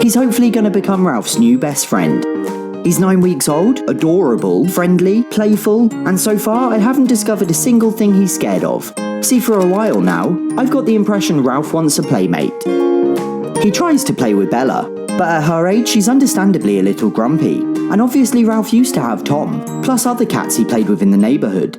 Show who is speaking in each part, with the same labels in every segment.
Speaker 1: He's hopefully going to become Ralph's new best friend. He's 9 weeks old, adorable, friendly, playful, and so far I haven't discovered a single thing he's scared of. See, for a while now, I've got the impression Ralph wants a playmate. He tries to play with Bella, but at her age she's understandably a little grumpy, and obviously Ralph used to have Tom, plus other cats he played with in the neighbourhood.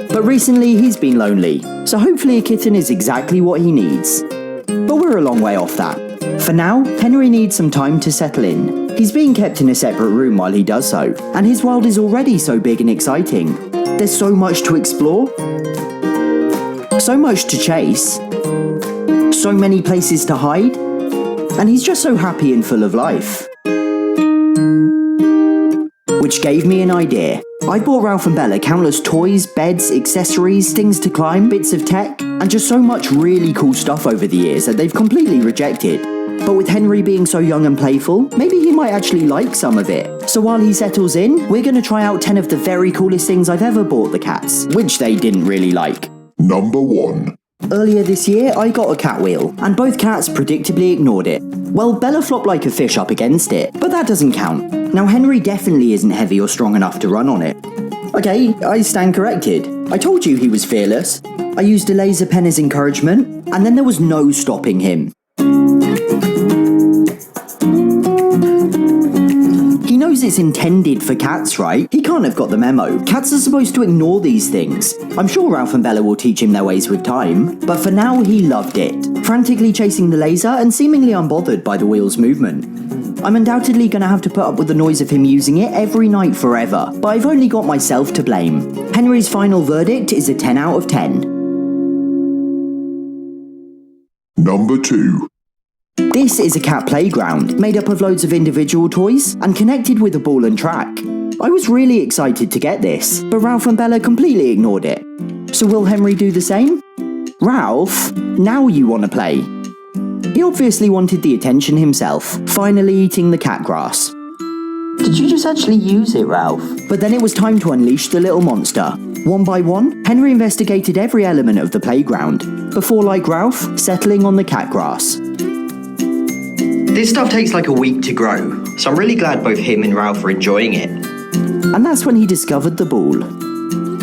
Speaker 1: But recently he's been lonely, so hopefully a kitten is exactly what he needs. But we're a long way off that. For now, Henry needs some time to settle in. He's being kept in a separate room while he does so, and his world is already so big and exciting. There's so much to explore, so much to chase, so many places to hide, and he's just so happy and full of life. Which gave me an idea. I bought Ralph and Bella countless toys, beds, accessories, things to climb, bits of tech, and just so much really cool stuff over the years that they've completely rejected. But with Henry being so young and playful, maybe he might actually like some of it. So while he settles in, we're going to try out 10 of the very coolest things I've ever bought the cats, which they didn't really like.
Speaker 2: Number 1.
Speaker 1: Earlier this year, I got a cat wheel, and both cats predictably ignored it. Well, Bella flopped like a fish up against it, but that doesn't count. Now, Henry definitely isn't heavy or strong enough to run on it. Okay, I stand corrected. I told you he was fearless. I used a laser pen as encouragement, and then there was no stopping him. He knows it's intended for cats, right? He can't have got the memo. Cats are supposed to ignore these things. I'm sure Ralph and Bella will teach him their ways with time, but for now he loved it, frantically chasing the laser and seemingly unbothered by the wheel's movement. I'm undoubtedly going to have to put up with the noise of him using it every night forever, but I've only got myself to blame. Henry's final verdict is a 10 out of 10.
Speaker 2: Number 2.
Speaker 1: This is a cat playground, made up of loads of individual toys and connected with a ball and track. I was really excited to get this, but Ralph and Bella completely ignored it. So will Henry do the same? Ralph, now you want to play. He obviously wanted the attention himself, finally eating the cat grass. Did you just actually use it, Ralph? But then it was time to unleash the little monster. One by one, Henry investigated every element of the playground, before, like Ralph, settling on the cat grass. This stuff takes like a week to grow, so I'm really glad both him and Ralph are enjoying it. And that's when he discovered the ball.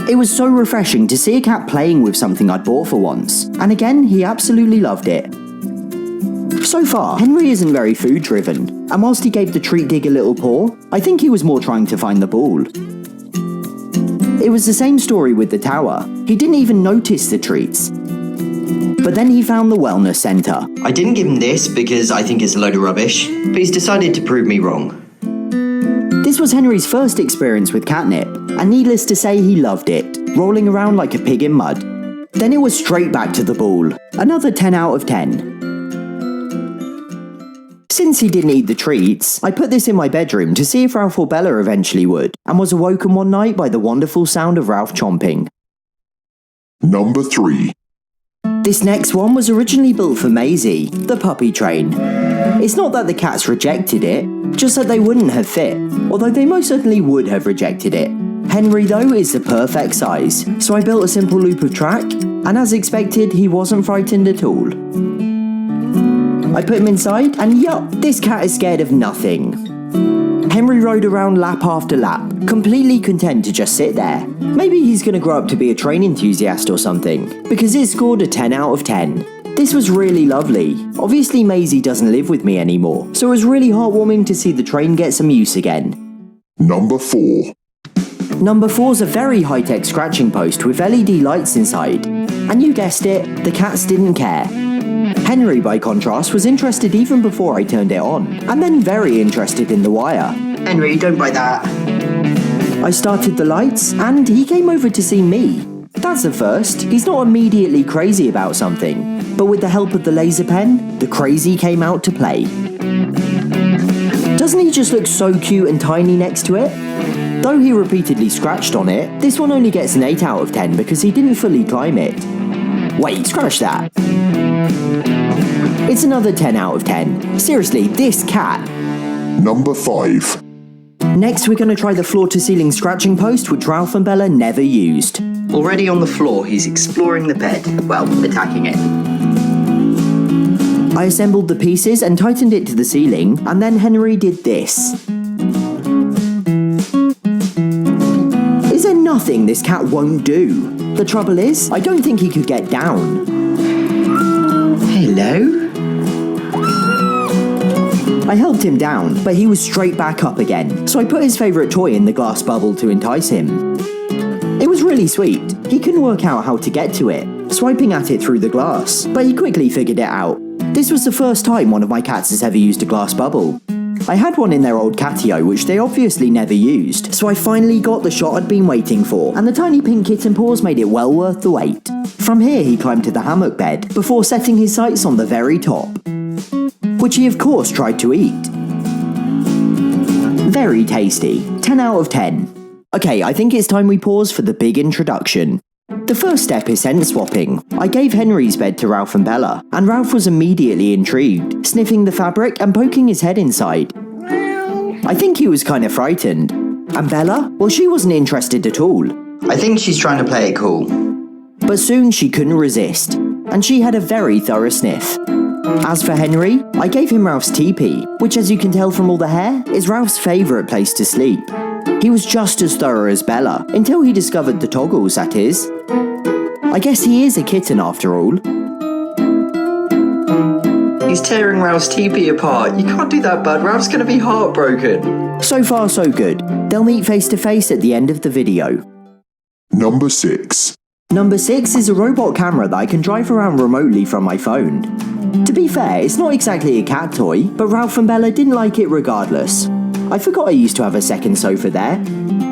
Speaker 1: It was so refreshing to see a cat playing with something I'd bought for once, and again, he absolutely loved it. So far, Henry isn't very food-driven, and whilst he gave the treat dig a little paw, I think he was more trying to find the ball. It was the same story with the tower. He didn't even notice the treats. But then he found the wellness centre. I didn't give him this because I think it's a load of rubbish, but he's decided to prove me wrong. This was Henry's first experience with catnip, and needless to say he loved it, rolling around like a pig in mud. Then it was straight back to the ball, another 10 out of 10. Since he didn't eat the treats, I put this in my bedroom to see if Ralph or Bella eventually would, and was awoken one night by the wonderful sound of Ralph chomping.
Speaker 2: Number 3.
Speaker 1: This next one was originally built for Maisie, the puppy train. It's not that the cats rejected it, just that they wouldn't have fit, although they most certainly would have rejected it. Henry, though, is the perfect size, so I built a simple loop of track, and as expected, he wasn't frightened at all. I put him inside, and yup, this cat is scared of nothing. Henry rode around lap after lap, completely content to just sit there. Maybe he's going to grow up to be a train enthusiast or something, because it scored a 10 out of 10. This was really lovely. Obviously Maisie doesn't live with me anymore, so it was really heartwarming to see the train get some use again.
Speaker 2: Number 4.
Speaker 1: Number 4's a very high-tech scratching post with LED lights inside. And you guessed it, the cats didn't care. Henry, by contrast, was interested even before I turned it on, and then very interested in the wire. Henry, don't buy that. I started the lights, and he came over to see me. That's a first. He's not immediately crazy about something, but with the help of the laser pen, the crazy came out to play. Doesn't he just look so cute and tiny next to it? Though he repeatedly scratched on it, this one only gets an 8 out of 10 because he didn't fully climb it. Wait, scratch that. It's another 10 out of 10. Seriously, this cat.
Speaker 2: Number 5.
Speaker 1: Next, we're going to try the floor-to-ceiling scratching post, which Ralph and Bella never used. Already on the floor, he's exploring the bed. Well, attacking it. I assembled the pieces and tightened it to the ceiling, and then Henry did this. Is there nothing this cat won't do? The trouble is, I don't think he could get down. Hello? I helped him down, but he was straight back up again, so I put his favourite toy in the glass bubble to entice him. It was really sweet. He couldn't work out how to get to it, swiping at it through the glass, but he quickly figured it out. This was the first time one of my cats has ever used a glass bubble. I had one in their old catio, which they obviously never used, so I finally got the shot I'd been waiting for, and the tiny pink kitten paws made it well worth the wait. From here he climbed to the hammock bed, before setting his sights on the very top, which he of course tried to eat. Very tasty. 10 out of 10. Okay, I think it's time we pause for the big introduction. The first step is scent swapping. I gave Henry's bed to Ralph and Bella, and Ralph was immediately intrigued, sniffing the fabric and poking his head inside. I think he was kind of frightened. And Bella? Well, she wasn't interested at all.
Speaker 3: I think she's trying to play it cool.
Speaker 1: But soon she couldn't resist, and she had a very thorough sniff. As for Henry, I gave him Ralph's teepee, which as you can tell from all the hair, is Ralph's favourite place to sleep. He was just as thorough as Bella, until he discovered the toggles, that is. I guess he is a kitten after all.
Speaker 3: He's tearing Ralph's teepee apart. You can't do that, bud. Ralph's gonna be heartbroken.
Speaker 1: So far so good. They'll meet face to face at the end of the video.
Speaker 2: Number 6.
Speaker 1: Number 6 is a robot camera that I can drive around remotely from my phone. To be fair, it's not exactly a cat toy, but Ralph and Bella didn't like it regardless. I forgot I used to have a second sofa there.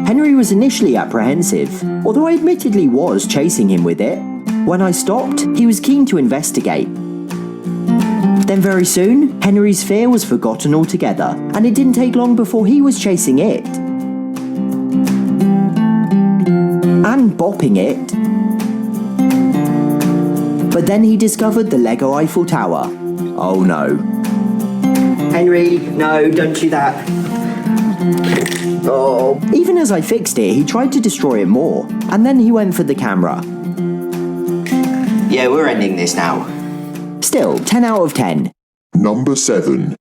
Speaker 1: Henry was initially apprehensive, although I admittedly was chasing him with it. When I stopped, he was keen to investigate. Then very soon, Henry's fear was forgotten altogether, and it didn't take long before he was chasing it. And bopping it. But then he discovered the Lego Eiffel Tower. Oh no.
Speaker 3: Henry, no, don't do that. Oh.
Speaker 1: Even as I fixed it, he tried to destroy it more, and then he went for the camera.
Speaker 3: Yeah, we're ending this now.
Speaker 1: Still, 10 out of 10.
Speaker 2: Number 7.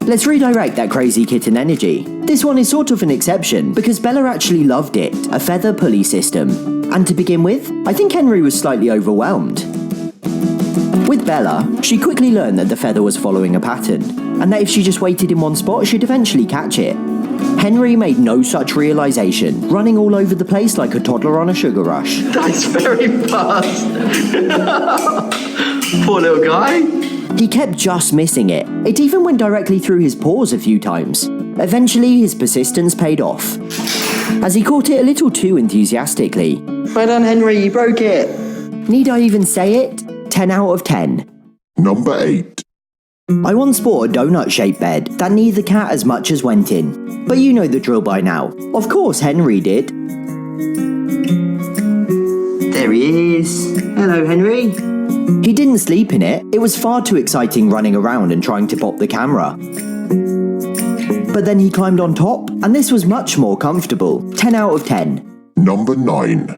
Speaker 1: Let's redirect that crazy kitten energy. This one is sort of an exception, because Bella actually loved it, a feather pulley system. And to begin with, I think Henry was slightly overwhelmed. With Bella, she quickly learned that the feather was following a pattern, and that if she just waited in one spot, she'd eventually catch it. Henry made no such realization, running all over the place like a toddler on a sugar rush.
Speaker 3: That's very fast. Poor little guy.
Speaker 1: He kept just missing it. It even went directly through his paws a few times. Eventually, his persistence paid off, as he caught it a little too enthusiastically.
Speaker 3: Well done, Henry, you broke it.
Speaker 1: Need I even say it? 10 out of 10.
Speaker 2: Number 8.
Speaker 1: I once bought a donut-shaped bed that neither cat as much as went in. But you know the drill by now. Of course Henry did.
Speaker 3: There he is. Hello, Henry.
Speaker 1: He didn't sleep in it. It was far too exciting running around and trying to pop the camera. But then he climbed on top, and this was much more comfortable. 10 out of 10.
Speaker 2: Number 9.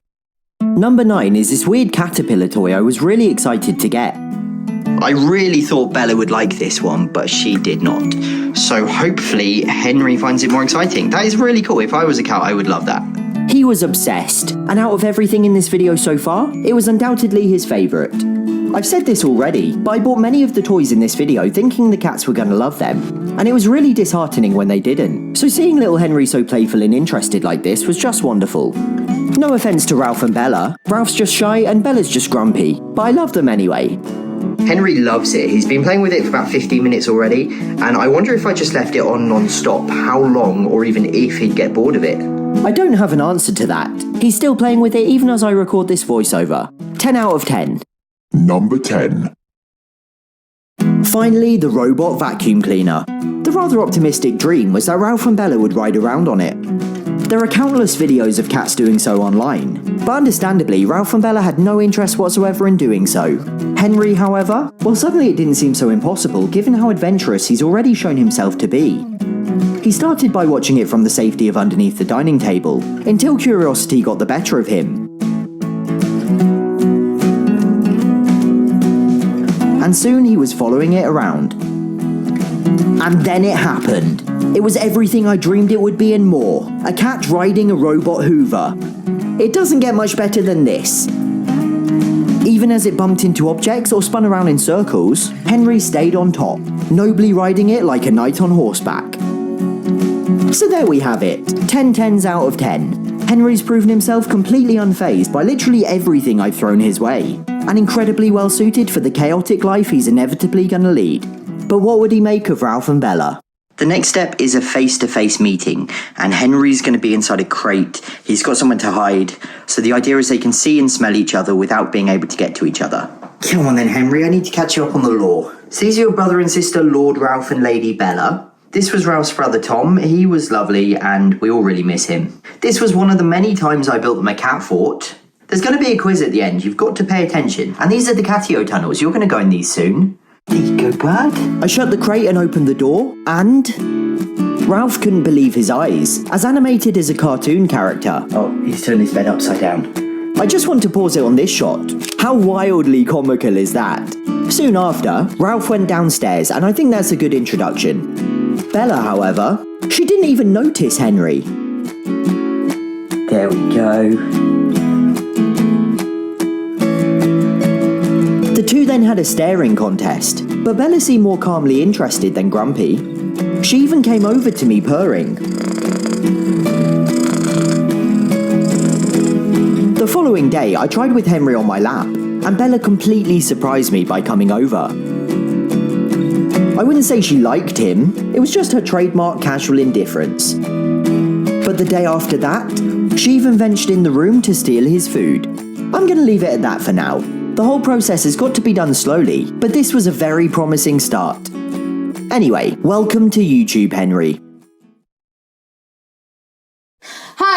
Speaker 1: Number 9 is this weird caterpillar toy I was really excited to get.
Speaker 3: I really thought Bella would like this one, but she did not. So hopefully Henry finds it more exciting. That is really cool. If I was a cat, I would love that.
Speaker 1: He was obsessed, and out of everything in this video so far, it was undoubtedly his favourite. I've said this already, but I bought many of the toys in this video thinking the cats were going to love them, and it was really disheartening when they didn't. So seeing little Henry so playful and interested like this was just wonderful. No offence to Ralph and Bella, Ralph's just shy and Bella's just grumpy, but I love them anyway.
Speaker 3: Henry loves it. He's been playing with it for about 15 minutes already, and I wonder if I just left it on non-stop, how long, or even if he'd get bored of it.
Speaker 1: I don't have an answer to that. He's still playing with it even as I record this voiceover. 10 out of 10.
Speaker 2: Number 10.
Speaker 1: Finally, the robot vacuum cleaner. The rather optimistic dream was that Ralph and Bella would ride around on it. There are countless videos of cats doing so online, but understandably, Ralph and Bella had no interest whatsoever in doing so. Henry, however, well, suddenly it didn't seem so impossible given how adventurous he's already shown himself to be. He started by watching it from the safety of underneath the dining table, until curiosity got the better of him. and soon he was following it around. And then it happened. It was everything I dreamed it would be and more. A cat riding a robot Hoover. It doesn't get much better than this. Even as it bumped into objects or spun around in circles, Henry stayed on top, nobly riding it like a knight on horseback. So there we have it, 10 10s out of 10. Henry's proven himself completely unfazed by literally everything I've thrown his way, and incredibly well suited for the chaotic life he's inevitably gonna lead. But what would he make of Ralph and Bella? The next step is a face-to-face meeting, and Henry's going to be inside a crate. He's got somewhere to hide, so the idea is they can see and smell each other without being able to get to each other. Come on then, Henry, I need to catch you up on the lore. So these are your brother and sister, Lord Ralph and Lady Bella. This was Ralph's brother Tom. He was lovely, and we all really miss him. This was one of the many times I built them a cat fort. There's going to be a quiz at the end. You've got to pay attention. And these are the Catio tunnels. You're going to go in these soon. There you go, bud. I shut the crate and opened the door, and Ralph couldn't believe his eyes. As animated as a cartoon character. Oh, he's turned his bed upside down. I just want to pause it on this shot. How wildly comical is that? Soon after, Ralph went downstairs, and I think that's a good introduction. Bella, however, she didn't even notice Henry. There we go. The two then had a staring contest, but Bella seemed more calmly interested than grumpy. She even came over to me purring. The following day, I tried with Henry on my lap, and Bella completely surprised me by coming over. I wouldn't say she liked him, it was just her trademark casual indifference. But the day after that, she even ventured in the room to steal his food. I'm gonna leave it at that for now. The whole process has got to be done slowly, but this was a very promising start. Anyway, welcome to YouTube, Henry.